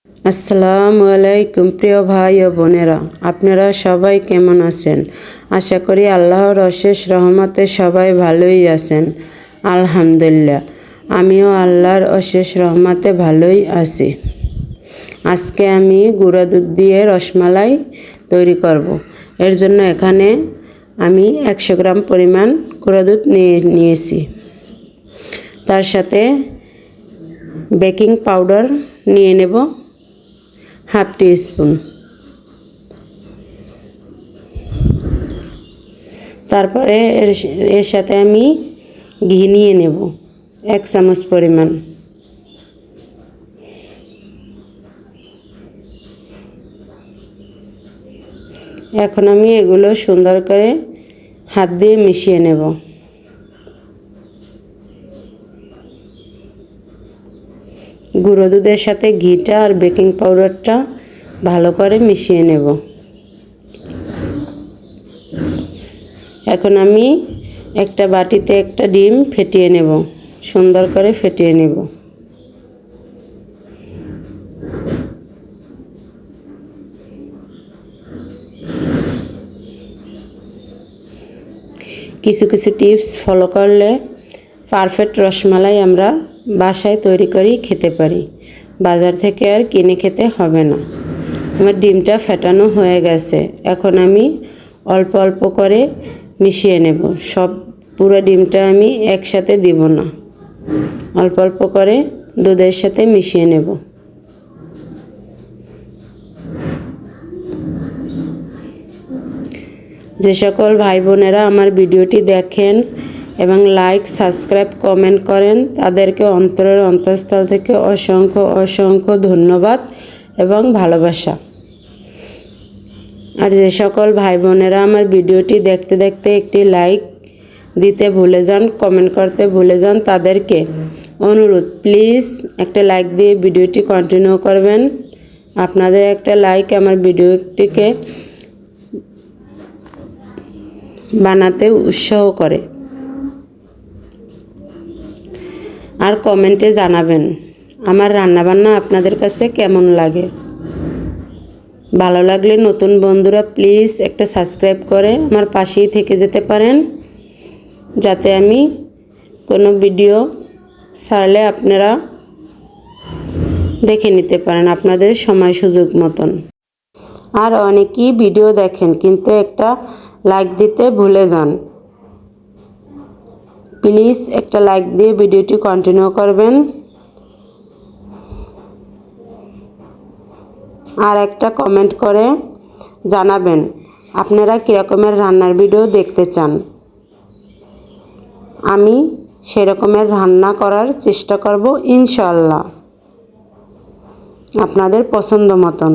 আসসালামু আলাইকুম প্রিয় ভাই ও বোনেরা, আপনারা সবাই কেমন আছেন? আশা করি আল্লাহর অশেষ রহমতে সবাই ভালোই আছেন। আলহামদুলিল্লাহ, আমিও আল্লাহর অশেষ রহমতে ভালোই আছি। আজকে আমি গুঁড়া দুধ দিয়ে রসমালাই তৈরি করব। এর জন্য এখানে আমি 100 গ্রাম পরিমাণ গুঁড়া দুধ নিয়েছি। তার সাথে বেকিং পাউডার নিয়ে নেব হাফ টিস্পুন। তারপরে এর সাথে আমি ঘি নিয়ে নেব 1 চামচ পরিমাণ। এখন আমি এগুলো সুন্দর করে হাত দিয়ে মিশিয়ে নেব। গুঁড়ো দুধের সাথে ঘিটা আর বেকিং পাউডারটা ভালো করে মিশিয়ে নেব। এখন আমি একটা বাটিতে একটা ডিম ফেটিয়ে নেব, সুন্দর করে ফেটিয়ে নেব। কিছু কিছু টিপস ফলো করলে পারফেক্ট রসমালাই আমরা বাসায় তৈরি করেই খেতে পারি, বাজার থেকে আর কিনে খেতে হবে না। আমার ডিমটা ফেটানো হয়ে গেছে। এখন আমি অল্প অল্প করে মিশিয়ে নেব। পুরো ডিমটা আমি একসাথে দিব না, অল্প অল্প করে দুধের সাথে মিশিয়ে নেব। যে সকল ভাই বোনেরা আমার ভিডিওটি দেখেন এবং লাইক, সাবস্ক্রাইব, কমেন্ট করেন, তাদেরকে অন্তরের অন্তঃস্থল থেকে অসংখ্য অসংখ্য ধন্যবাদ এবং ভালোবাসা। আর যে সকল ভাই বোনেরা আমার ভিডিওটি দেখতে দেখতে একটি লাইক দিতে ভুলে যান, কমেন্ট করতে ভুলে যান, তাদেরকে অনুরোধ, প্লিজ একটা লাইক দিয়ে ভিডিওটি কন্টিনিউ করবেন। আপনাদের একটা লাইক আমার ভিডিওটিকে বানাতে উৎসাহ করে। আর কমেন্টে জানাবেন আমার রান্নাবান্না আপনাদের কাছে কেমন লাগে। ভালো লাগলে নতুন বন্ধুরা প্লিজ একটা সাবস্ক্রাইব করে আমার পাশেই থেকে যেতে পারেন, যাতে আমি কোনো ভিডিও ছাড়লে আপনারা দেখে নিতে পারেন আপনাদের সময় সুযোগ মতন। আর অনেকেই ভিডিও দেখেন কিন্তু একটা লাইক দিতে ভুলে যান। প্লিজ একটা লাইক দিয়ে ভিডিওটি কন্টিনিউ করবেন। আর একটা কমেন্ট করে জানাবেন আপনারা কীরকমের রান্নার ভিডিও দেখতে চান। আমি সেরকমের রান্না করার চেষ্টা করব ইনশাআল্লাহ, আপনাদের পছন্দ মতন।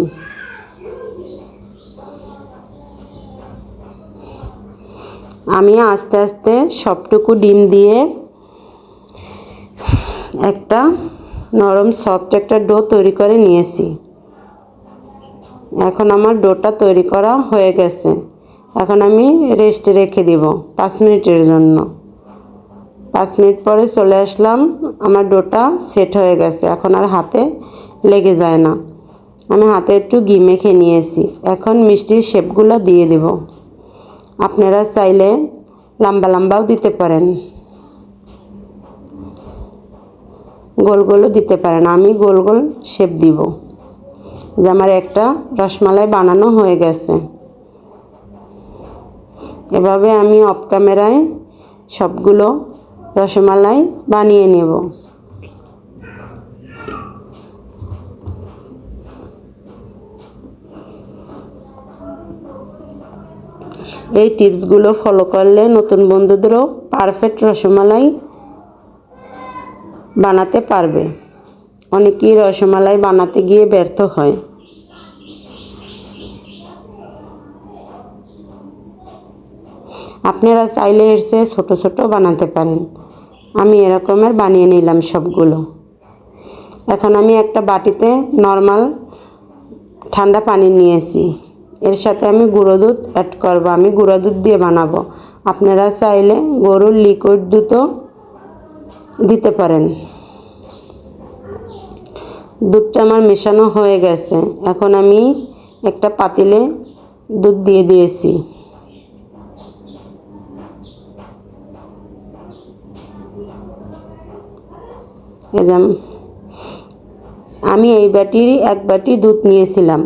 আমি আস্তে আস্তে সবটুকু ডিম দিয়ে একটা নরম সফট একটা ডো তৈরি করে নিয়েছি। এখন আমার ডোটা তৈরি করা হয়ে গেছে। এখন আমি রেস্টে রেখে দিব 5 মিনিটের জন্য। 5 মিনিট পরে চলে আসলাম, আমার ডোটা সেট হয়ে গেছে, এখন আর হাতে লেগে যায় না। আমি হাতে একটু ঘি মেখে নিয়েছি। এখন মিষ্টির শেপগুলো দিয়ে দেব। আপনারা চাইলে লম্বা লম্বাও দিতে পারেন, গোল গোলও দিতে পারেন। আমি গোল গোল শেপ দিব। যে আমার একটা রসমালাই বানানো হয়ে গেছে। এভাবে আমি অফ ক্যামেরায় সবগুলো রসমালাই বানিয়ে নেব। এই টিপসগুলো ফলো করলে নতুন বন্ধুদেরও পারফেক্ট রসমালাই বানাতে পারবে। অনেকেই রসমালাই বানাতে গিয়ে ব্যর্থ হয়। আপনারা চাইলে এর চেয়ে ছোটো ছোটো বানাতে পারেন। আমি এরকমের বানিয়ে নিলাম সবগুলো। এখন আমি একটা বাটিতে নর্মাল ঠান্ডা পানি নিয়েছি। এর সাথে আমি গুঁড়ো দুধ অ্যাড করব। আমি গুঁড়ো দুধ দিয়ে বানাবো। আপনারা চাইলে গরুর লিকুইড দুধও দিতে পারেন। দুধটা আমার মেশানো হয়ে গেছে। এখন আমি একটা পাতিলে দুধ দিয়ে দিয়েছি। এই যে আমি এই বাটির 1 বাটি দুধ নিয়েছিলাম।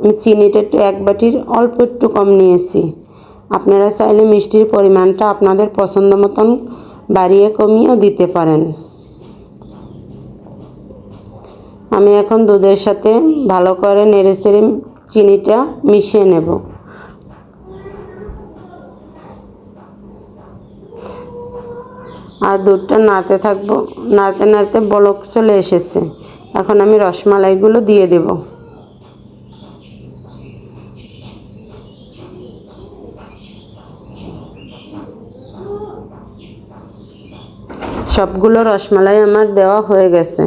আমি চিনিটা একটু 1 বাটির অল্প একটু কম নিয়েছি। আপনারা চাইলে মিষ্টির পরিমাণটা আপনাদের পছন্দ মতন বাড়িয়ে কমিয়েও দিতে পারেন। আমি এখন দুধের সাথে ভালো করে নেড়েচেড়ে চিনিটা মিশিয়ে নেব। আর দুধটা নাড়তে থাকবো, নাড়তে নাড়তে বলক চলে এসেছে। এখন আমি রসমালাইগুলো দিয়ে দেব। সবগুলো রসমালাই আমার দেওয়া হয়ে গেছে।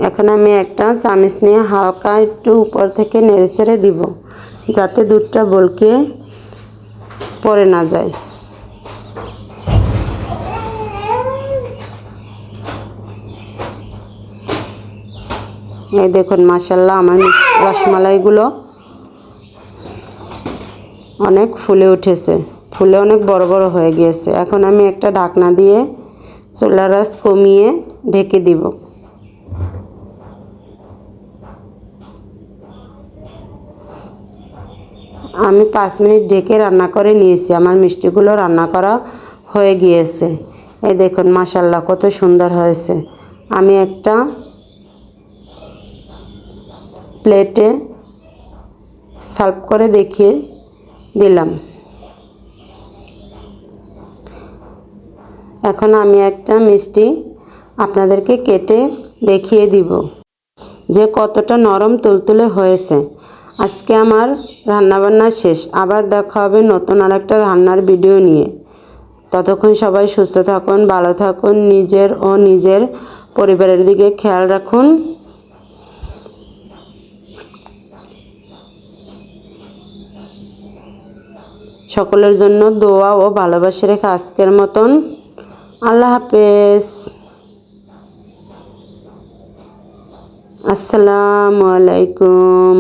এখন আমি একটা চামচ নিয়ে হালকা একটু উপর থেকে নেড়েচেড়ে দিব, যাতে দুধটা বলকে পড়ে না যায়। এই দেখুন মাশাআল্লাহ আমার রসমালাইগুলো অনেক ফুলে উঠেছে, ফুলে অনেক বড় বড় হয়ে গিয়েছে। এখন আমি একটা ঢাকনা দিয়ে চুলার আঁচ কমিয়ে ঢেকে দিব। আমি 5 মিনিট ঢেকে রান্না করে নিয়েছি। আমার মিষ্টিগুলো রান্না করা হয়ে গিয়েছে। এই দেখুন মাশাআল্লাহ কত সুন্দর হয়েছে। আমি একটা প্লেটে সার্ভ করে দেখিয়ে দিলাম। এখন আমি একটা মিষ্টি আপনাদেরকে কেটে দেখিয়ে দিব যে কতটা নরম তুলতুলে হয়েছে। আজকে আমার রান্নাবান্না শেষ। আবার দেখা হবে নতুন আরেকটা রান্নার ভিডিও নিয়ে। ততক্ষণ সবাই সুস্থ থাকুন, ভালো থাকুন, নিজের ও নিজের পরিবারের দিকে খেয়াল রাখুন। সকলের জন্য দোয়া ও ভালোবাসা রেখে আজকের মতন আল্লাহ হাফেজ। আসসালামু আলাইকুম।